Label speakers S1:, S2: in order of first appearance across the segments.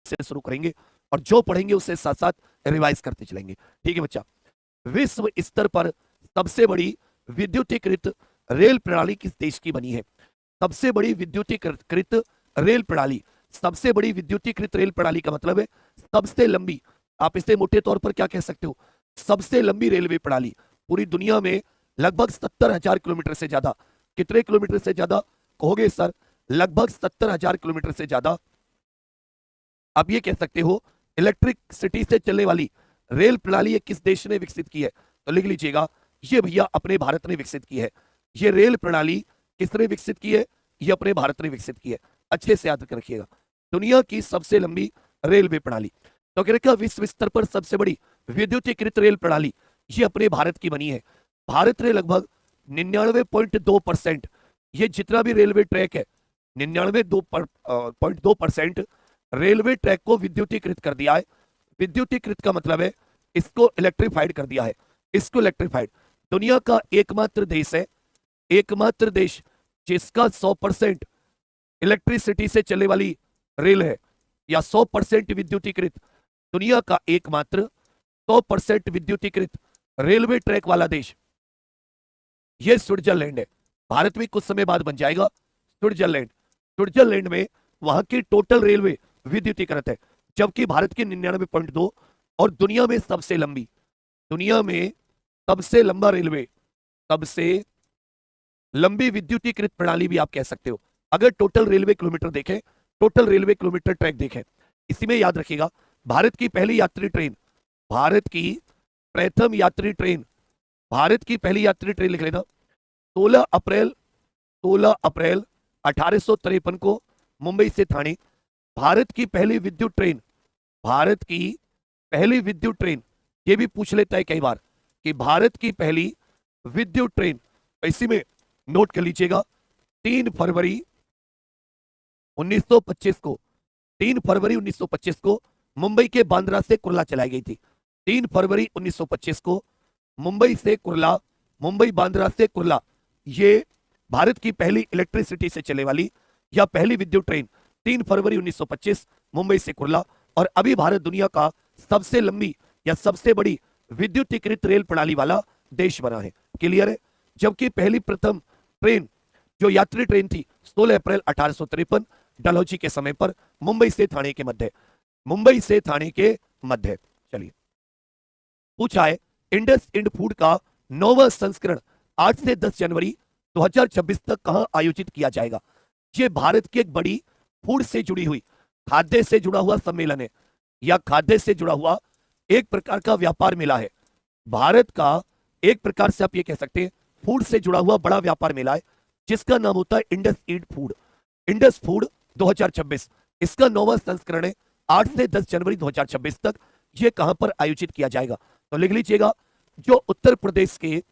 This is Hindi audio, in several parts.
S1: से शुरू करेंगे और जो पढ़ेंगे उससे साथ साथ रिवाइज करते चलेंगे। ठीक है बच्चा। विश्व स्तर पर सबसे बड़ी विद्युतीकृत रेल प्रणाली किस देश की बनी है? सबसे बड़ी विद्युतीकृत रेल प्रणाली, सबसे बड़ी विद्युतीकृत रेल प्रणाली का मतलब है सबसे लंबी, आप इसे मोटे तौर पर क्या कह सकते हो, सबसे लंबी रेलवे प्रणाली पूरी दुनिया में, लगभग 70,000 किलोमीटर से ज्यादा। कितने किलोमीटर से ज्यादा कहोगे सर? लगभग 70,000 किलोमीटर से ज्यादा। आप ये कह सकते हो इलेक्ट्रिक सिटी से चलने वाली रेल प्रणाली ये किस देश ने विकसित की है? तो लिख लीजिएगा, ये भैया अपने भारत ने विकसित की है। ये रेल प्रणाली किसने विकसित की है? ये अपने भारत ने विकसित की है। अच्छे से याद रखिएगा, दुनिया की सबसे लंबी रेलवे प्रणाली। तो कह रखा विश्व स्तर पर सबसे बड़ी विद्युतीकृत रेल प्रणाली ये अपने भारत की बनी है। भारत ने लगभग 99.2%, ये जितना भी रेलवे ट्रैक है 99.2% रेलवे ट्रैक को विद्युतीकृत कर दिया है। विद्युतीकृत का मतलब है इसको इलेक्ट्रीफाइड कर दिया है, इसको इलेक्ट्रीफाइड। दुनिया का एकमात्र देश है, एकमात्र देश जिसका 100% इलेक्ट्रिसिटी से चलने वाली रेल है या 100% विद्युतीकृत, दुनिया का एकमात्र 100% विद्युतीकृत रेलवे ट्रैक वाला देश ये स्विट्जरलैंड है। भारत भी कुछ समय बाद बन जाएगा स्विट्जरलैंड। स्विट्जरलैंड में वहां की टोटल रेलवे विद्युतीकृत है, जबकि भारत की 99.2 और दुनिया में सबसे लंबी, दुनिया में सबसे लंबा रेलवे, सबसे लंबी विद्युतीकृत प्रणाली भी आप कह सकते हो। अगर टोटल रेलवे किलोमीटर देखें, टोटल रेलवे किलोमीटर ट्रैक देखें, इसी में याद रखिएगा भारत की पहली यात्री ट्रेन, भारत की प्रथम यात्री ट्रेन, भारत की पहली यात्री ट्रेन लिख लेना, 16 अप्रैल 1853 को मुंबई से ठाणे। भारत की पहली विद्युत ट्रेन, भारत की पहली विद्युत ट्रेन, ये भी पूछ लेता है कई बार कि भारत की पहली विद्युत ट्रेन, इसी में नोट कर लीजिएगा 3 फरवरी 1925 को, 3 फरवरी 1925 को मुंबई के बांद्रा से कुर्ला चलाई गई थी। 3 फरवरी 1925 को मुंबई से कुर्ला, मुंबई बांद्रा से कुर्ला, ये भारत की पहली इलेक्ट्रिसिटी से चलने वाली या पहली विद्युत ट्रेन 3 फरवरी 1925 मुंबई से कुर्ला। और अभी भारत दुनिया का सबसे लंबी या सबसे बड़ी विद्युतीकृत रेल प्रणाली वाला देश बना है। क्लियर है? जबकि पहली प्रथम ट्रेन जो यात्री ट्रेन थी 16 अप्रैल 1853 डलहौजी के समय पर मुंबई से ठाणे के मध्य, मुंबई से ठाणे के मध्य। चलिए, पूछा है इंडस इंड फूड का 9वां संस्करण 8 से 10 जनवरी 2026 तक कहां आयोजित किया जाएगा? ये भारत की एक बड़ी फूड से जुड़ी हुई, खाद्य से जुड़ा हुआ सम्मेलन है या खाद्य से जुड़ा हुआ एक प्रकार का व्यापार मेला है। भारत का एक प्रकार से आप ये कह सकते हैं फूड से जुड़ा हुआ बड़ा व्यापार मेला है, जिसका नाम होता है इंडस इंड फूड, इंडस फूड 2026। इसका 9वां संस्करण है, 8 से 10 जनवरी 2026 तक ये कहां पर आयोजित किया जाएगा? तो लिख लीजिएगा, जो उत्तर प्रदेश के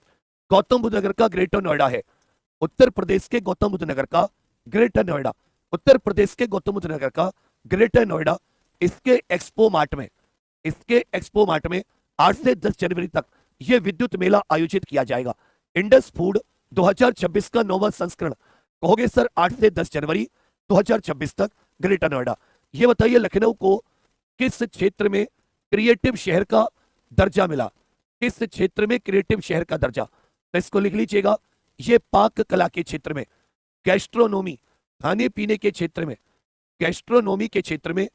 S1: गौतम बुद्ध नगर का ग्रेटर नोएडा है, उत्तर प्रदेश के गौतम बुद्ध नगर का ग्रेटर नोएडा, उत्तर प्रदेश के गौतम बुद्ध नगर का ग्रेटर नोएडा, इसके एक्सपो मार्ट में, इसके एक्सपो मार्ट में 8 से 10 जनवरी तक यह विद्युत मेला आयोजित किया जाएगा। इंडस फूड 2026 का 9वां संस्करण, कहोगे सर 8 से 10 जनवरी 2026 तक ग्रेटर नोएडा। ये बताइए लखनऊ को किस क्षेत्र में क्रिएटिव शहर का दर्जा मिला? किस क्षेत्र में क्रिएटिव शहर का दर्जा? तो इसको लिख लीजिएगा, ये पाक कला के क्षेत्र में, गैस्ट्रोनोमी, खाने पीने के क्षेत्र में, गैस्ट्रोनोमी के क्षेत्र में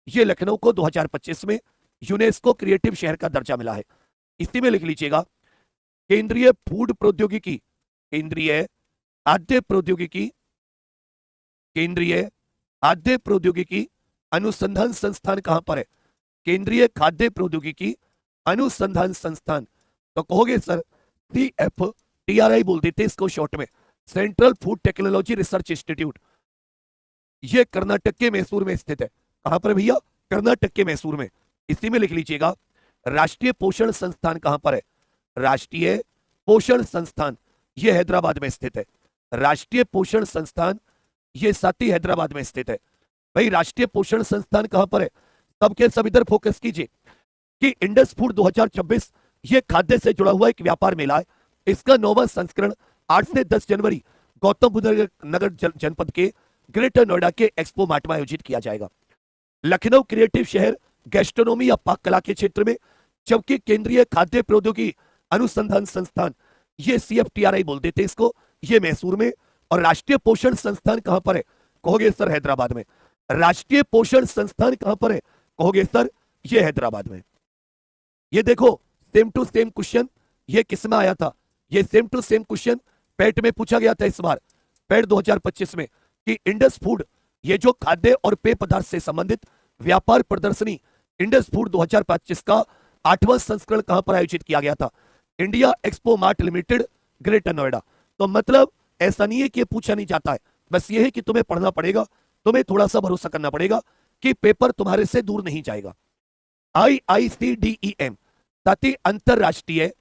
S1: ये लखनऊ को 2025 में यूनेस्को क्रिएटिव शहर का दर्जा मिला है। इसी में लिख लीजिएगा, केंद्रीय फूड प्रौद्योगिकी, केंद्रीय खाद्य प्रौद्योगिकी, केंद्रीय खाद्य प्रौद्योगिकी अनुसंधान संस्थान कहां पर है? केंद्रीय खाद्य प्रौद्योगिकी अनुसंधान संस्थान। तो कहोगे सर CFTRI बोल देते इसको शॉर्ट में, central food technology research institute. ये कर्नाटक के मैसूर में स्थित है। कहां पर भैया? कर्नाटक के मैसूर में। इसी में लिख लीजिएगा, राष्ट्रीय पोषण संस्थान कहां पर है? राष्ट्रीय पोषण संस्थान ये हैदराबाद में स्थित है। राष्ट्रीय पोषण संस्थान ये साथ ही हैदराबाद में स्थित है। भाई राष्ट्रीय पोषण संस्थान कहां पर है? सबके सब इधर फोकस कीजिए कि इंडस फूड 2026 ये खाद्य से जुड़ा हुआ एक व्यापार मेला है। इसका 9वां संस्करण 8 से 10 जनवरी गौतम बुद्ध नगर जनपद के ग्रेटर नोएडा के एक्सपो मार्ट में आयोजित किया जाएगा। लखनऊ क्रिएटिव शहर गैस्ट्रोनॉमी या पाक कला के क्षेत्र में, जबकि केंद्रीय खाद्य प्रौद्योगिकी अनुसंधान संस्थान, ये CFTRI बोल देते इसको, ये मैसूर में। और राष्ट्रीय पोषण संस्थान कहां पर है? कहोगे सर हैदराबाद में। राष्ट्रीय पोषण संस्थान कहां पर है? कहोगे सर ये हैदराबाद में। ये देखो सेम टू सेम क्वेश्चन ये किसमें आया था? ये सेम टू सेम क्वेश्चन पेट में पूछा गया था इस बार, पेट 2025 में, कि इंडस फूड, ये जो खाद्य और पेय पदार्थ से संबंधित व्यापार प्रदर्शनी इंडस फूड 2025 का 8वां संस्करण कहां पर आयोजित किया गया था? India expo mart limited, greater Noida. तो मतलब ऐसा नहीं है कि पूछा नहीं जाता है, बस ये है कि तुम्हें पढ़ना पड़ेगा, तुम्हें थोड़ा सा भरोसा करना पड़ेगा कि पेपर तुम्हारे से दूर नहीं जाएगा। IICDEM ताकि अंतरराष्ट्रीय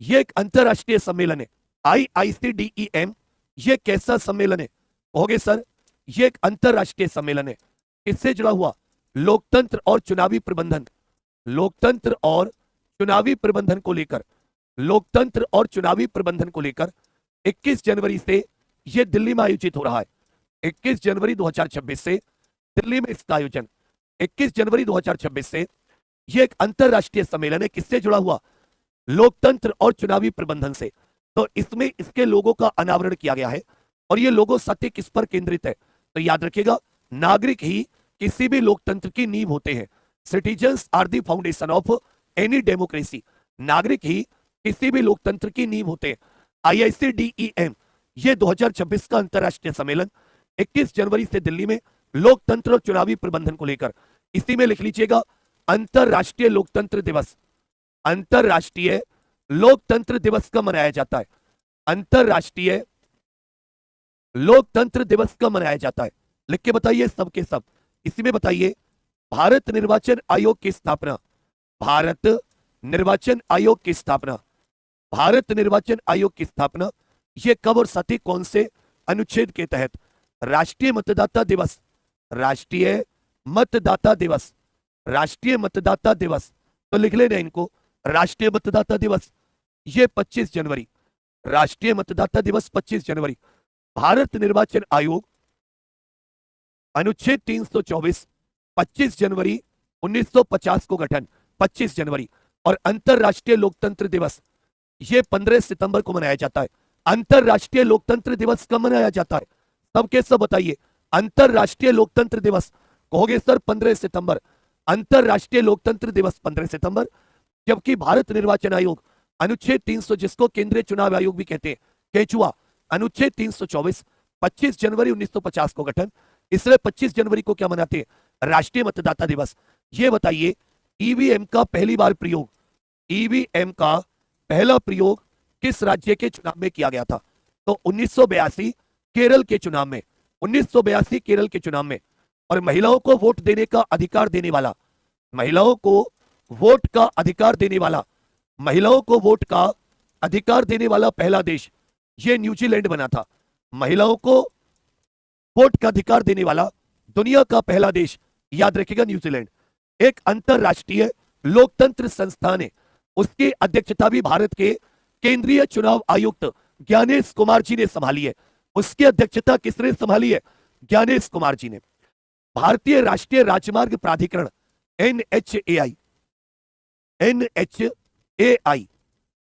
S1: ये एक अंतरराष्ट्रीय सम्मेलन है। IICDEM ये कैसा सम्मेलन है? कहोगे सर ये एक अंतरराष्ट्रीय सम्मेलन है। इससे जुड़ा हुआ लोकतंत्र और चुनावी प्रबंधन, लोकतंत्र और चुनावी प्रबंधन को लेकर 21 जनवरी से यह दिल्ली में आयोजित हो रहा है। 21 जनवरी 2026 से दिल्ली में इसका आयोजन, 21 जनवरी 2026 से यह एक अंतरराष्ट्रीय सम्मेलन है। किससे जुड़ा हुआ? लोकतंत्र और चुनावी प्रबंधन से। तो इसमें इसके लोगों का अनावरण किया गया है और ये लोगो सत्य किस पर केंद्रित है? तो याद रखिएगा, नागरिक ही किसी भी लोकतंत्र की नींव होते हैं। Citizens are the foundation of any democracy. नागरिक ही किसी भी लोकतंत्र की नींव होते हैं। IICDEM ये 2026 का अंतरराष्ट्रीय सम्मेलन 21 जनवरी से दिल्ली में लोकतंत्र और चुनावी प्रबंधन को लेकर, इसी में लिख लीजिएगा अंतरराष्ट्रीय लोकतंत्र दिवस। अंतरराष्ट्रीय लोकतंत्र दिवस कब मनाया जाता है? अंतरराष्ट्रीय लोकतंत्र दिवस कब मनाया जाता है? लिख के बताइए सबके सब। इसी में बताइए भारत निर्वाचन आयोग की स्थापना, भारत निर्वाचन आयोग की स्थापना, भारत निर्वाचन आयोग की स्थापना ये कब और साथी कौन से अनुच्छेद के तहत? राष्ट्रीय मतदाता दिवस, राष्ट्रीय मतदाता दिवस, राष्ट्रीय मतदाता दिवस। तो लिख लेना इनको, राष्ट्रीय मतदाता दिवस ये 25 जनवरी, राष्ट्रीय मतदाता दिवस 25 जनवरी। भारत निर्वाचन आयोग अनुच्छेद 324 25 जनवरी 1950 को गठन, 25 जनवरी। और अंतरराष्ट्रीय लोकतंत्र दिवस ये 15 सितंबर को मनाया जाता है। अंतरराष्ट्रीय लोकतंत्र दिवस कब मनाया जाता है? सबके सब बताइए। अंतरराष्ट्रीय लोकतंत्र दिवस कहोगे सर 15 सितंबर। अंतरराष्ट्रीय लोकतंत्र दिवस 15 सितंबर। जबकि भारत निर्वाचन आयोग अनुच्छेद 300 जिसको केंद्रीय चुनाव आयोग भी कहते हैं, केचुआ, अनुच्छेद 324 25 जनवरी 1950 को गठन। इसलिए 25 जनवरी को क्या मनाते हैं? राष्ट्रीय मतदाता दिवस। ये बताइए ईवीएम का पहली बार प्रयोग, ईवीएम का पहला प्रयोग किस राज्य के चुनाव में किया गया था? तो 1982 केरल के चुनाव में, 1982 केरल के चुनाव में। और महिलाओं को वोट देने का अधिकार देने वाला, महिलाओं को वोट का अधिकार देने वाला, महिलाओं को वोट का अधिकार देने वाला पहला देश ये न्यूजीलैंड बना था। महिलाओं को वोट का अधिकार देने वाला दुनिया का पहला देश, याद रखिएगा, न्यूजीलैंड। एक अंतरराष्ट्रीय लोकतंत्र संस्थान है, उसकी अध्यक्षता भी भारत के केंद्रीय चुनाव आयुक्त ज्ञानेश कुमार जी ने संभाली है। उसकी अध्यक्षता किसने संभाली है? ज्ञानेश कुमार जी ने। भारतीय राष्ट्रीय राजमार्ग प्राधिकरण NHAI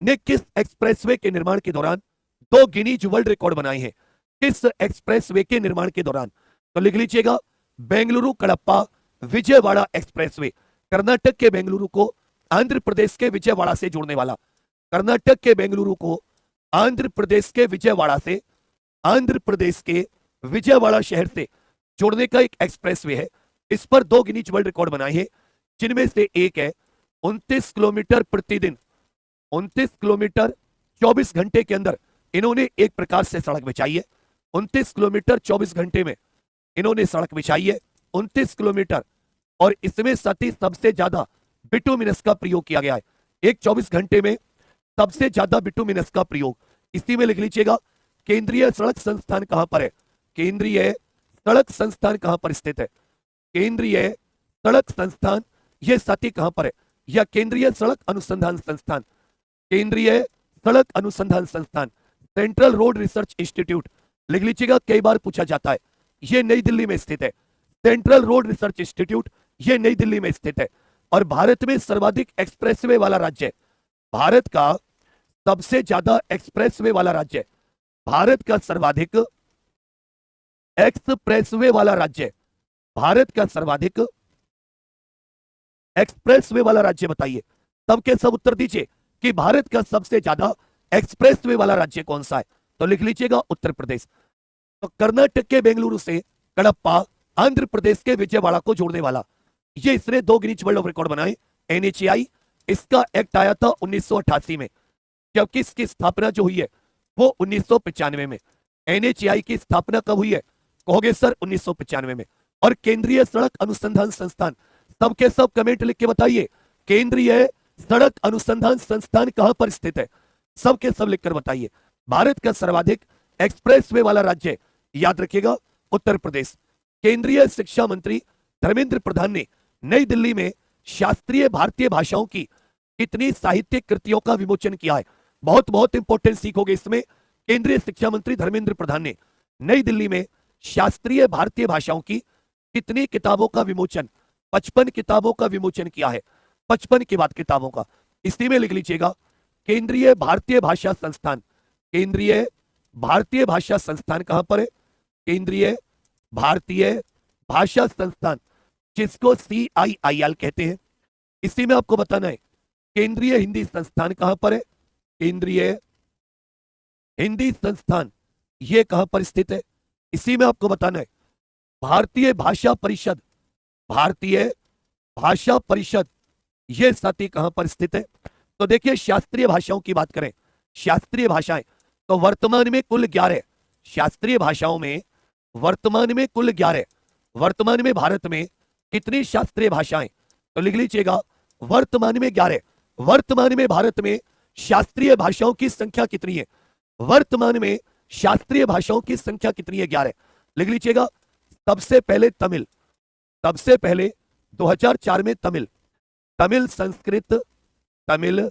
S1: ने किस एक्सप्रेसवे के निर्माण के दौरान 2 गिनीज वर्ल्ड रिकॉर्ड बनाए हैं? किस एक्सप्रेसवे के निर्माण के दौरान? तो लिख लीजिएगा बेंगलुरु कडप्पा विजयवाड़ा एक्सप्रेसवे। कर्नाटक के बेंगलुरु को आंध्र प्रदेश के विजयवाड़ा से जोड़ने वाला, कर्नाटक के बेंगलुरु को आंध्र प्रदेश के विजयवाड़ा से, आंध्र प्रदेश के विजयवाड़ा शहर से जोड़ने का एक एक्सप्रेसवे है। इस पर 2 गिनीज वर्ल्ड रिकॉर्ड बनाए हैं, जिनमें से एक है 29 किलोमीटर प्रतिदिन, 29 किलोमीटर 24 घंटे के अंदर इन्होंने एक प्रकार से सड़क बिछाई है। 29 किलोमीटर 24 घंटे में इन्होंने सड़क बिछाई है, 29 किलोमीटर। और इसमें सती सबसे ज्यादा बिटुमिनस का प्रयोग किया गया है। एक 24 घंटे में सबसे ज्यादा बिटुमिनस का प्रयोग। इसी में लिख लीजिएगा केंद्रीय सड़क संस्थान कहां पर है? केंद्रीय सड़क संस्थान कहां पर स्थित है? केंद्रीय सड़क संस्थान यह साथी कहां पर है? या केंद्रीय सड़क अनुसंधान संस्थान, केंद्रीय सड़क अनुसंधान संस्थान, सेंट्रल रोड रिसर्च इंस्टीट्यूट। लिख लीजिएगा, कई बार पूछा जाता है। ये नई दिल्ली में स्थित है। सेंट्रल रोड रिसर्च इंस्टीट्यूट, ये नई दिल्ली में स्थित है। और भारत में सर्वाधिक एक्सप्रेसवे वाला राज्य है। भारत का सबसे ज्यादा एक्सप्रेसवे वाला राज्य है। भारत का सर्वाधिक एक्सप्रेसवे वाला राज्य है। भारत का सर्वाधिक एक्सप्रेसवे वाला राज्य बताइए। सबके सब उत्तर दीजिए कि भारत का सबसे ज्यादा एक्सप्रेसवे वाला राज्य कौन सा है। तो लिख लीजिएगा उत्तर प्रदेश। तो कर्नाटक के बेंगलुरु से कडप्पा, आंध्र प्रदेश के विजयवाड़ा को जोड़ने वाला, ये इसने 2 गिनीज वर्ल्ड ऑफ रिकॉर्ड बनाए। एनएचएआई, इसका एक्ट आया था 1988 में, जबकि इसकी स्थापना जो हुई है वो 1995 में। एनएचएआई की स्थापना कब हुई है? कहोगे सर 1995 में। और केंद्रीय सड़क अनुसंधान संस्थान, सबके सब कमेंट लिख के बताइए, केंद्रीय सड़क अनुसंधान संस्थान कहां पर स्थित है? सबके सब लिखकर बताइए। भारत का सर्वाधिक एक्सप्रेसवे वाला राज्य, याद रखिएगा, उत्तर प्रदेश। केंद्रीय शिक्षा मंत्री धर्मेंद्र प्रधान ने नई दिल्ली में शास्त्रीय भारतीय भाषाओं की कितनी साहित्यिक कृतियों का विमोचन किया है? बहुत बहुत इंपॉर्टेंट सीखोगे इसमें। केंद्रीय शिक्षा मंत्री धर्मेंद्र प्रधान ने नई दिल्ली में शास्त्रीय भारतीय भाषाओं की कितनी किताबों का विमोचन? 55 किताबों का विमोचन किया है। 55 के बाद किताबों का, इसी में लिख लीजिएगा केंद्रीय भारतीय भाषा संस्थान। केंद्रीय भारतीय भाषा संस्थान कहां पर है? केंद्रीय भारतीय भाषा संस्थान, जिसको CIIL कहते हैं। इसी में आपको बताना है केंद्रीय हिंदी संस्थान कहां पर है? केंद्रीय हिंदी संस्थान ये कहां पर स्थित है? इसी में आपको बताना है भारतीय भाषा परिषद, भारतीय भाषा परिषद ये साथी कहां पर स्थित है? तो देखिए, शास्त्रीय भाषाओं की बात करें, शास्त्रीय भाषाएं तो वर्तमान में कुल 11, शास्त्रीय भाषाओं में वर्तमान में कुल 11। वर्तमान में भारत में कितनी शास्त्रीय भाषाएं? तो लिख लीजिएगा वर्तमान में 11। वर्तमान में भारत में शास्त्रीय भाषाओं की संख्या कितनी है? वर्तमान में शास्त्रीय भाषाओं की संख्या कितनी है? 11। लिख लीजिएगा। सबसे पहले तमिल, सबसे पहले 2004 में तमिल, तमिल संस्कृत, तमिल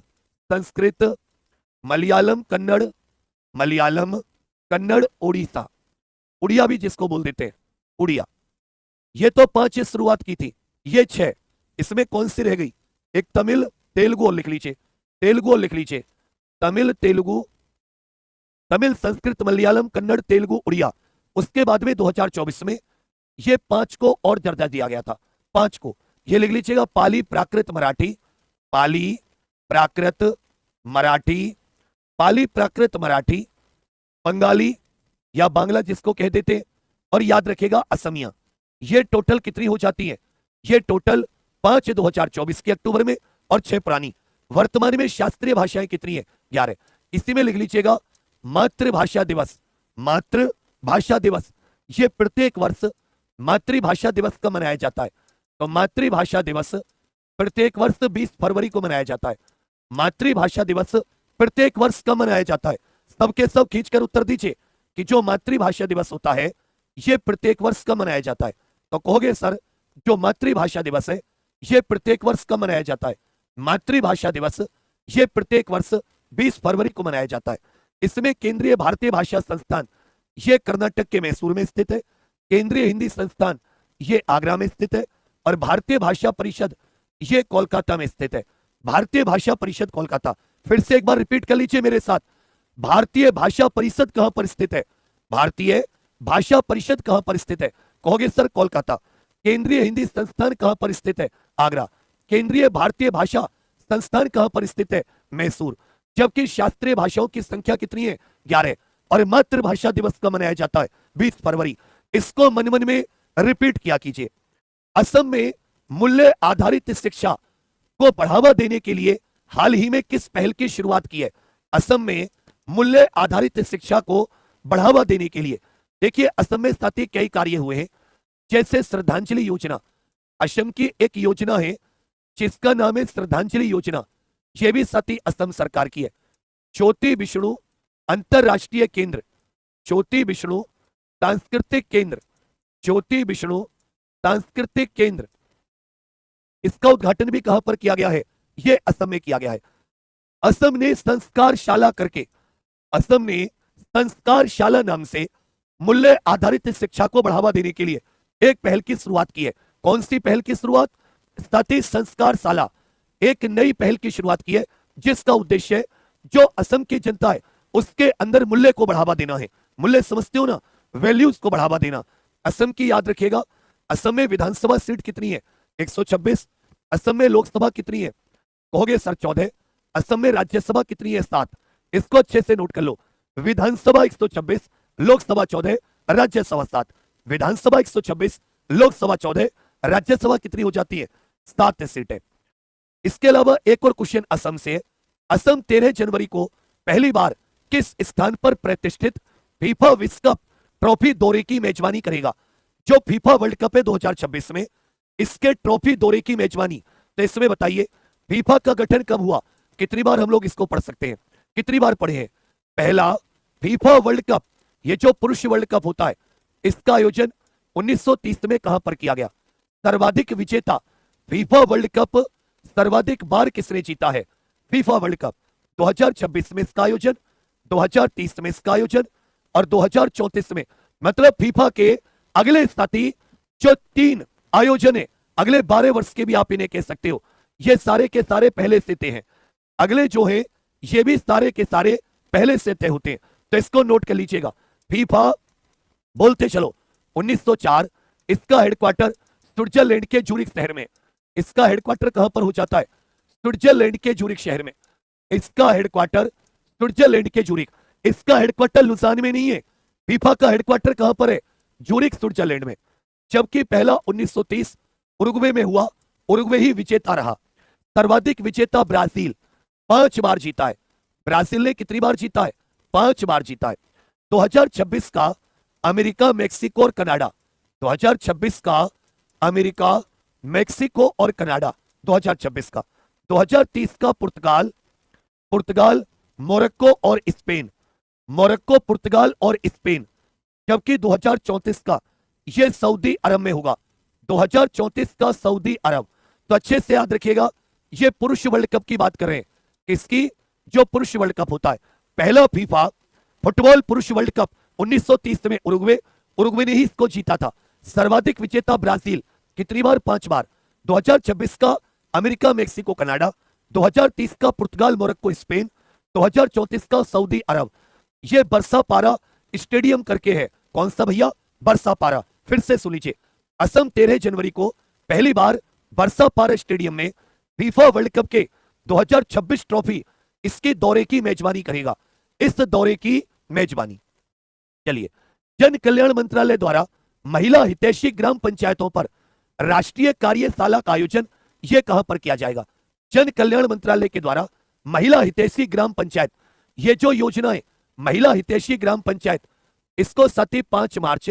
S1: संस्कृत, मलयालम कन्नड़, मलयालम कन्नड़, उड़ीसा, उड़िया भी जिसको बोल देते हैं, उड़िया। ये तो 5 से शुरुआत की थी, ये 6। इसमें कौन सी रह गई? एक तमिल, तेलुगु और लिख लीजिए, तेलुगु और लिख लीजिए, तमिल, तेलुगु, तमिल संस्कृत, मलयालम कन्नड़, तेलुगु, उड़िया। उसके बाद में 2024 में ये 5 को और दर्जा दिया गया था, 5 को। ये लिख लीजिएगा पाली, प्राकृत, मराठी, पाली, प्राकृत, मराठी, पाली, प्राकृत, मराठी, बंगाली या बांग्ला जिसको कह देते हैं, और याद रखेगा असमिया। ये टोटल कितनी हो जाती है? ये टोटल 5 2024 के अक्टूबर में और 6 पुरानी। वर्तमान में शास्त्रीय भाषाएं कितनी है? 11। इसी में लिख लीजिएगा मातृभाषा दिवस, मातृभाषा दिवस, ये प्रत्येक वर्ष मातृभाषा दिवस कब मनाया जाता है? तो मातृभाषा दिवस प्रत्येक वर्ष 20 फरवरी को मनाया जाता है। मातृभाषा दिवस प्रत्येक वर्ष कब मनाया जाता है? सबके सब खींचकर उत्तर दीजिए कि जो मातृभाषा दिवस होता है ये प्रत्येक वर्ष कब मनाया जाता है? तो कहोगे सर जो मातृभाषा दिवस है ये प्रत्येक वर्ष कब मनाया जाता है? मातृभाषा दिवस ये प्रत्येक वर्ष 20 फरवरी को मनाया जाता है। इसमें केंद्रीय भारतीय भाषा संस्थान ये कर्नाटक के मैसूर में स्थित है, केंद्रीय हिंदी संस्थान ये आगरा में स्थित है, और भारतीय भाषा परिषद ये कोलकाता में स्थित है। भारतीय भाषा परिषद कोलकाता। फिर से एक बार रिपीट कर लीजिए मेरे साथ, भारतीय भाषा परिषद कहां पर स्थित है? भारतीय भाषा परिषद कहां पर स्थित है? कहोगे सर कोलकाता। केंद्रीय हिंदी संस्थान कहां पर स्थित है? आगरा। केंद्रीय भारतीय भाषा संस्थान कहां पर स्थित है? मैसूर। जबकि शास्त्रीय भाषाओं की संख्या कितनी है? 11। और मातृभाषा दिवस कब मनाया जाता है? 20 फरवरी। इसको मन मन में रिपीट किया कीजिए। असम में मूल्य आधारित शिक्षा को बढ़ावा देने के लिए हाल ही में किस पहल की शुरुआत की है? असम में मूल्य आधारित शिक्षा को बढ़ावा देने के लिए देखिए असम में साथी कई कार्य हुए हैं, जैसे श्रद्धांजलि योजना। असम की एक योजना है जिसका नाम है श्रद्धांजलि योजना, यह भी साथी असम सरकार की है। ज्योति विष्णु अंतरराष्ट्रीय केंद्र, ज्योति विष्णु सांस्कृतिक केंद्र, ज्योति विष्णु सांस्कृतिक केंद्र, इसका उद्घाटन भी कहां पर किया गया है? यह असम में किया गया है। असम ने संस्कारशाला करके, असम ने संस्कारशाला नाम से मूल्य आधारित शिक्षा को बढ़ावा देने के लिए एक पहल की शुरुआत की है। कौन सी पहल की शुरुआत? सती संस्कार शाला, एक नई पहल की शुरुआत की है जिसका उद्देश्य जो असम की जनता है उसके अंदर मूल्य को बढ़ावा देना है। मूल्य समझते हो ना, वैल्यूज को बढ़ावा देना। असम की याद रखिएगा, असम में विधानसभा सीट कितनी है? 126। असम में लोकसभा कितनी है? कहोगे सर 14। असम में राज्यसभा कितनी है? 7। इसको अच्छे से नोट कर लो। विधानसभा 126, लोकसभा 14, राज्यसभा 7। विधानसभा 126, लोकसभा 14, राज्यसभा कितनी हो जाती है? 7 सीटें। इसके अलावा एक और क्वेश्चन असम से। असम 13 जनवरी को पहली बार किस स्थान पर प्रतिष्ठित फीफा विश्व कप ट्रॉफी दौरे की मेजबानी करेगा? जो फीफा वर्ल्ड कप है 2026 में, इसके ट्रॉफी दौरे की मेजबानी। तो इसमें बताइए फीफा का गठन कब हुआ? कितनी बार हम लोग इसको पढ़ सकते हैं? कितनी बार पढ़े हैं? पहला, फीफा वर्ल्ड कप, ये जो पुरुष वर्ल्ड कप होता है, इसका आयोजन 1930 में कहां पर किया गया? सर्वाधिक विजेता फीफा वर्ल्ड कप सर्वाधिक बार किसने जीता है? फीफा वर्ल्ड कप 2026 में इसका आयोजन, 2030 में इसका आयोजन और 2034 में। मतलब फीफा के अगले साथी जो 3 आयोजन है अगले 12 वर्ष के भी आप इन्हें कह सकते हो, ये सारे के सारे पहले से तय हैं। अगले जो है ये भी सारे के सारे पहले से तय होते हैं। तो इसको नोट कर लीजिएगा। फीफा बोलते चलो 1904, इसका हेडक्वार्टर स्विट्जरलैंड के जूरिक शहर में। इसका हेडक्वार्टर कहां पर हो जाता है? स्विट्जरलैंड के जूरिक शहर में। इसका हेडक्वार्टर स्विट्जरलैंड के जूरिक। इसका हेडक्वार्टर लुसान में नहीं है। फीफा का हेडक्वार्टर कहां पर है? जूरिक स्विट्जरलैंड में। जबकि पहला 1930 उरुग्वे में हुआ, उरुग्वे ही विजेता रहा। सर्वाधिक विजेता ब्राजील, 5 बार जीता है। ब्राजील ने कितनी बार जीता है? 5 बार जीता है। 2026 का अमेरिका, मेक्सिको और कनाडा। 2026 का अमेरिका, मेक्सिको और कनाडा 2026 का। 2030 का पुर्तगाल, मोरक्को और स्पेन। मोरक्को, पुर्तगाल और स्पेन। जबकि 2034 का यह सऊदी अरब में होगा। 2034 का सऊदी अरब। तो अच्छे से याद रखिएगा, यह पुरुष वर्ल्ड कप की बात कर रहे हैं। किसकी? जो पुरुष वर्ल्ड कप होता है। पहला फीफा फुटबॉल पुरुष वर्ल्ड कप 1930 में उरुग्वे ने ही इसको जीता था। सर्वाधिक विजेता ब्राजील, कितनी बार? 5 बार। 2026 का अमेरिका, मेक्सिको, कनाडा। 2030 का पुर्तगाल, मोरक्को, स्पेन। 2034 का सऊदी अरब। यह बरसा पारा स्टेडियम करके है। कौन सा भैया? बरसा पारा। फिर से सुन लीजिए, असम 13 जनवरी को पहली बार बरसा पारा स्टेडियम में फीफा वर्ल्ड कप के 2026 ट्रॉफी इसके दौरे की मेजबानी करेगा। इस दौरे की मेजबानी, चलिए, जन कल्याण मंत्रालय द्वारा महिला हितैषी ग्राम पंचायतों पर राष्ट्रीय कार्यशाला का आयोजन यह कहां पर किया जाएगा? जन कल्याण मंत्रालय के द्वारा महिला हितैषी ग्राम पंचायत, ये जो योजना है महिला हितैषी ग्राम पंचायत, इसको 5 मार्च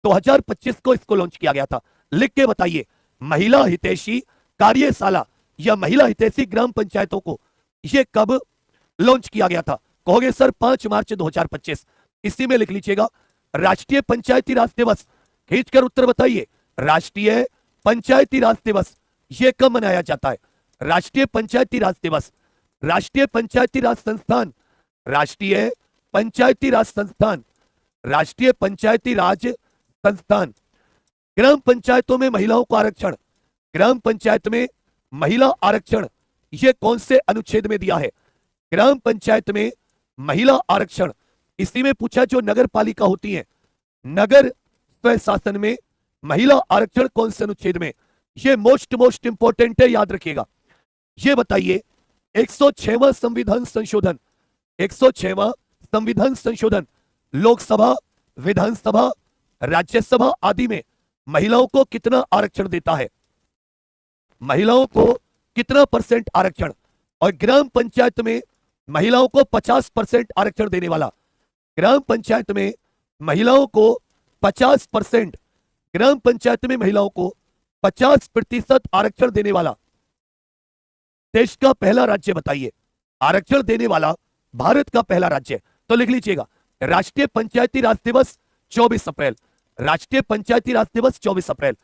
S1: 2025 को इसको लॉन्च किया गया था। लिख के बताइए, महिला हितैषी कार्यशाला या महिला हितैषी ग्राम पंचायतों को यह कब लॉन्च किया गया था? कहोगे सर 5 मार्च 2025। इसी में लिख लीजिएगा राष्ट्रीय पंचायती राज दिवस। खींचकर उत्तर बताइए, राष्ट्रीय पंचायती राज दिवस यह कब मनाया जाता है? राष्ट्रीय पंचायती राज दिवस। राष्ट्रीय पंचायती राज संस्थान, राष्ट्रीय पंचायती राज संस्थान, राष्ट्रीय पंचायती राज संस्थान। ग्राम पंचायतों में महिलाओं को आरक्षण, ग्राम पंचायत में महिला आरक्षण, यह कौन से अनुच्छेद में दिया है? ग्राम पंचायत में महिला आरक्षण। इसी में पूछा जो नगर पालिका होती है, नगर स्वशासन में महिला आरक्षण कौन से अनुच्छेद में? यह मोस्ट इंपॉर्टेंट है, याद रखिएगा। यह बताइए 106वां संविधान संशोधन, 106वां संविधान संशोधन लोकसभा, विधानसभा, राज्यसभा आदि में महिलाओं को कितना आरक्षण देता है? महिलाओं को कितना % आरक्षण? और ग्राम पंचायत में महिलाओं को 50% आरक्षण देने वाला, ग्राम पंचायत में महिलाओं को 50%, ग्राम पंचायत में महिलाओं को 50% आरक्षण देने वाला देश का पहला राज्य बताइए। आरक्षण देने वाला भारत का पहला राज्य। तो लिख लीजिएगा, राष्ट्रीय पंचायती राज दिवस 24 अप्रैल, राष्ट्रीय पंचायती राज दिवस 24 अप्रैल।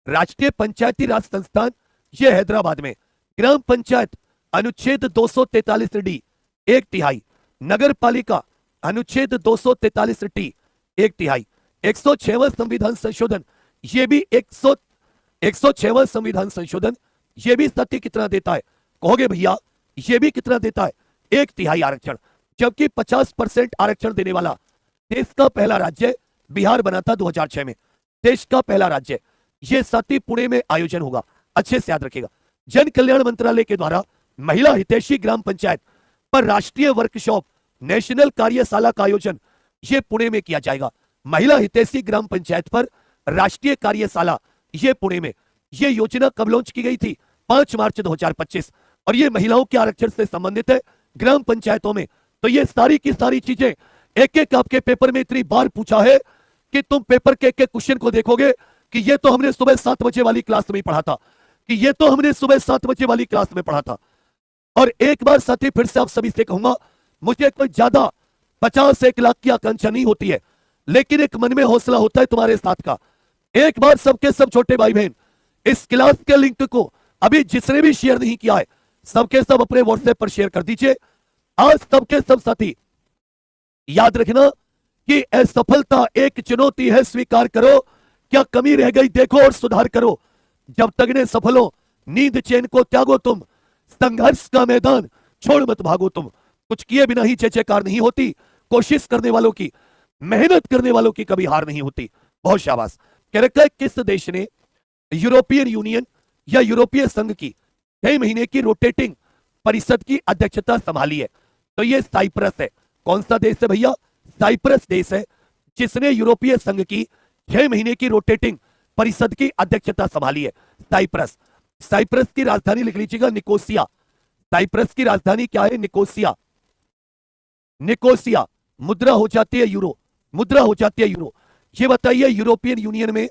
S1: राष्ट्रीय पंचायती राज संस्थान यह हैदराबाद में। ग्राम पंचायत अनुच्छेद 243D 1/3, नगर पालिका अनुच्छेद 243T 1/3, 106वां संविधान संशोधन, ये भी 106वां संविधान संशोधन, ये भी सत्य कितना देता है? कहोगे भैया ये भी कितना देता है? 1/3 आरक्षण, जबकि 50% आरक्षण देने वाला देश का पहला राज्य बिहार बना था 2006 में। देश का पहला राज्य, ये साथी पुणे में आयोजन होगा, अच्छे से याद रखिएगा। जन कल्याण मंत्रालय के द्वारा महिला हितैषी ग्राम पंचायत पर राष्ट्रीय वर्कशॉप नेशनल कार्यशाला का आयोजन ये पुणे में किया जाएगा। महिला हितैषी ग्राम पंचायत पर राष्ट्रीय कार्यशाला ये पुणे में। ये योजना कब लॉन्च की गई थी? 5 मार्च 2025, और ये महिलाओं के आरक्षण से संबंधित है ग्राम पंचायतों में। तो ये सारी की सारी चीजें एक एक आपके पेपर में इतनी बार पूछा है कि तुम पेपर के एक एक क्वेश्चन को देखोगे कि ये तो हमने सुबह 7 बजे वाली क्लास में पढ़ा था, कि ये तो हमने सुबह 7 बजे वाली क्लास में पढ़ा था। और एक बार साथी फिर से आप सभी से कहूंगा, मुझे कोई ज्यादा 50-1 लाख की आकांक्षा नहीं होती है, लेकिन एक मन में हौसला होता है तुम्हारे साथ का। एक बार सबके सब छोटे भाई बहन इस क्लास के लिंक को अभी जिसने भी शेयर नहीं किया है, सबके सब अपने व्हाट्सएप पर शेयर कर दीजिए। आज सबके सब साथी याद रखना कि असफलता एक चुनौती है, स्वीकार करो, क्या कमी रह गई देखो और सुधार करो। जब तगने सफल हो, नींद चैन को त्यागो तुम, संघर्ष का मैदान छोड़ मत भागो तुम। कुछ किए बिना ही जयकार नहीं होती, कोशिश करने वालों की, मेहनत करने वालों की कभी हार नहीं होती। बहुत शाबाश। कह रखा है किस देश ने यूरोपियन यूनियन या यूरोपीय संघ की 6 महीने की रोटेटिंग परिषद की अध्यक्षता संभाली है? तो ये साइप्रस है। कौन सा देश है भैया? साइप्रस देश है जिसने यूरोपीय संघ की 6 महीने की रोटेटिंग परिषद की अध्यक्षता संभाली है। साइप्रस। साइप्रस की राजधानी लिख लीजिएगा, निकोसिया। साइप्रस की राजधानी क्या है? निकोसिया। निकोसिया। मुद्रा हो जाती है यूरो, मुद्रा हो जाती है यूरो। ये बताइए यूरोपियन यूनियन में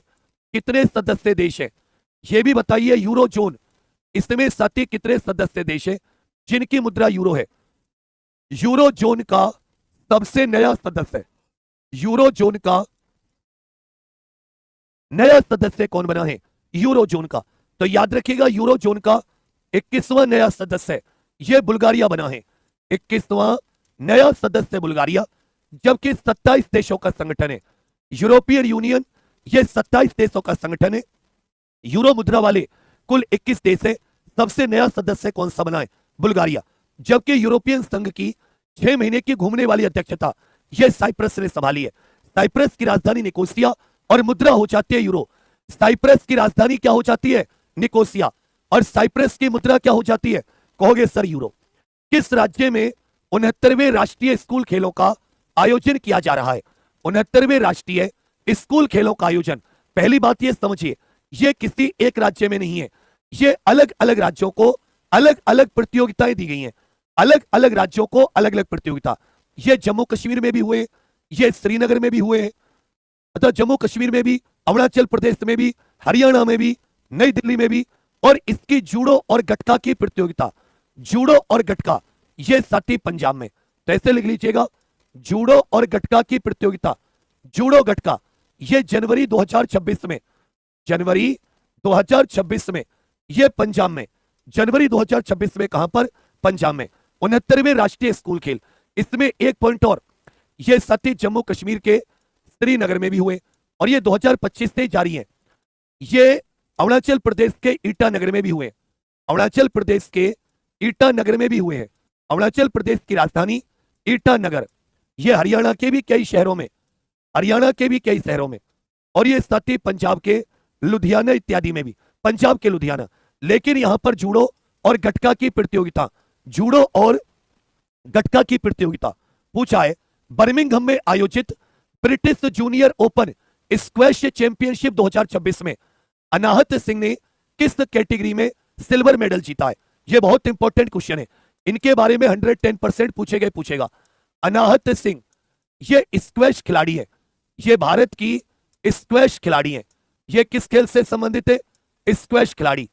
S1: कितने सदस्य देश हैं? ये भी बताइए यूरो जोन, इसमें साथी कितने सदस्य देश हैं जिनकी मुद्रा यूरो है? यूरो जोन का सबसे नया सदस्य, यूरो जोन का नया सदस्य कौन बना है? यूरो जोन का। तो याद रखिएगा यूरो जोन का 21वां नया सदस्य यह बुल्गारिया बना है। 21वां नया सदस्य बुल्गारिया, जबकि 27 देशों का संगठन है यूरोपियन यूनियन। यह 27 देशों का संगठन है। यूरो मुद्रा वाले कुल 21 देश है। सबसे नया सदस्य कौन सा बना है? बुल्गारिया। जबकि यूरोपियन संघ की 6 महीने की घूमने वाली अध्यक्षता यह साइप्रस ने संभाली है। साइप्रस की राजधानी निकोसिया और मुद्रा हो जाती है यूरो। साइप्रस की राजधानी क्या हो जाती है? निकोसिया। और साइप्रस की मुद्रा क्या हो जाती है? कहोगे सर यूरो। किस राज्य में 69वें राष्ट्रीय स्कूल खेलों का आयोजन किया जा रहा है? 69वें राष्ट्रीय स्कूल खेलों का आयोजन, पहली बात यह समझिए, यह किसी एक राज्य में नहीं है, ये अलग अलग राज्यों को अलग अलग प्रतियोगिताएं दी गई हैं। अलग अलग राज्यों को अलग अलग प्रतियोगिता। ये जम्मू कश्मीर में भी हुए, ये श्रीनगर में भी हुए, अतः जम्मू कश्मीर में भी, अरुणाचल प्रदेश में भी, हरियाणा में भी, नई दिल्ली में भी। और इसकी जूडो और गटका की प्रतियोगिता, जूडो और गटका, ये साथी पंजाब में। तो ऐसे लिख लीजिएगा, जूडो और गटका की प्रतियोगिता, जूडो गटका, ये जनवरी 2026 में, जनवरी 2026 में ये पंजाब में, जनवरी 2026 में कहां पर? पंजाब में। 69वें राष्ट्रीय स्कूल खेल, इसमें एक पॉइंट और, ये साथी जम्मू कश्मीर के श्रीनगर में भी हुए और ये 2025 से जारी है। ये अरुणाचल प्रदेश के ईटानगर में भी हुए, अरुणाचल प्रदेश के ईटानगर में भी हुए हैं। अरुणाचल प्रदेश की राजधानी ईटानगर, ये हरियाणा के भी कई शहरों में, हरियाणा के भी कई शहरों में, और ये साथी पंजाब के लुधियाना इत्यादि में भी, पंजाब के लुधियाना। लेकिन यहां पर जूडो और गटका की प्रतियोगिता, जूडो और गटका की प्रतियोगिता पूछा है। बर्मिंघम में आयोजित British junior open squash championship 2026 में अनाहत सिंह ने किस कैटेगरी में सिल्वर मेडल जीता है? यह बहुत इंपॉर्टेंट क्वेश्चन है, इनके बारे में 110% पूछेगा। अनाहत सिंह ये स्क्वैश खिलाड़ी है, ये भारत की स्क्वैश खिलाड़ी है। ये किस खेल से संबंधित है? स्क्वैश खिलाड़ी।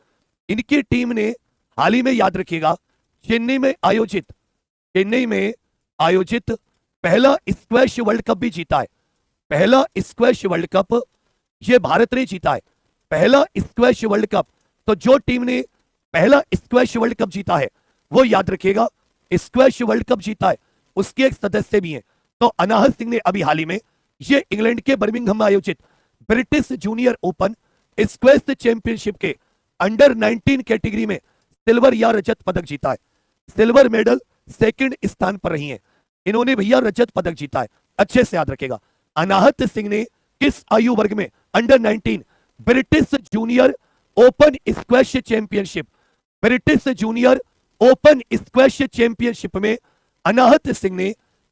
S1: इनकी टीम ने हाल ही में, याद रखिएगा, चेन्नई में आयोजित पहला स्क्वैश वर्ल्ड कप भी जीता है। पहला स्क्वैश वर्ल्ड कप ये भारत ने जीता है, पहला स्क्वैश वर्ल्ड कप। तो जो टीम ने पहला स्क्वैश वर्ल्ड कप जीता है वो याद रखिएगा स्क्वैश वर्ल्ड कप जीता है, उसके एक सदस्य भी हैं। तो अनाहत सिंह ने अभी हाल ही में ये इंग्लैंड के बर्मिंघम में आयोजित British junior open squash championship के अंडर 19 कैटेगरी में सिल्वर या रजत पदक जीता है। सिल्वर मेडल सेकंड स्थान पर रही हैं। इन्होंने भैया रजत पदक जीता है, अच्छे से याद रखेगा। अनाहत सिंह ने किस आयु वर्ग में under 19 British junior open squash championship, British junior open squash championship में अनाहत सिंह ने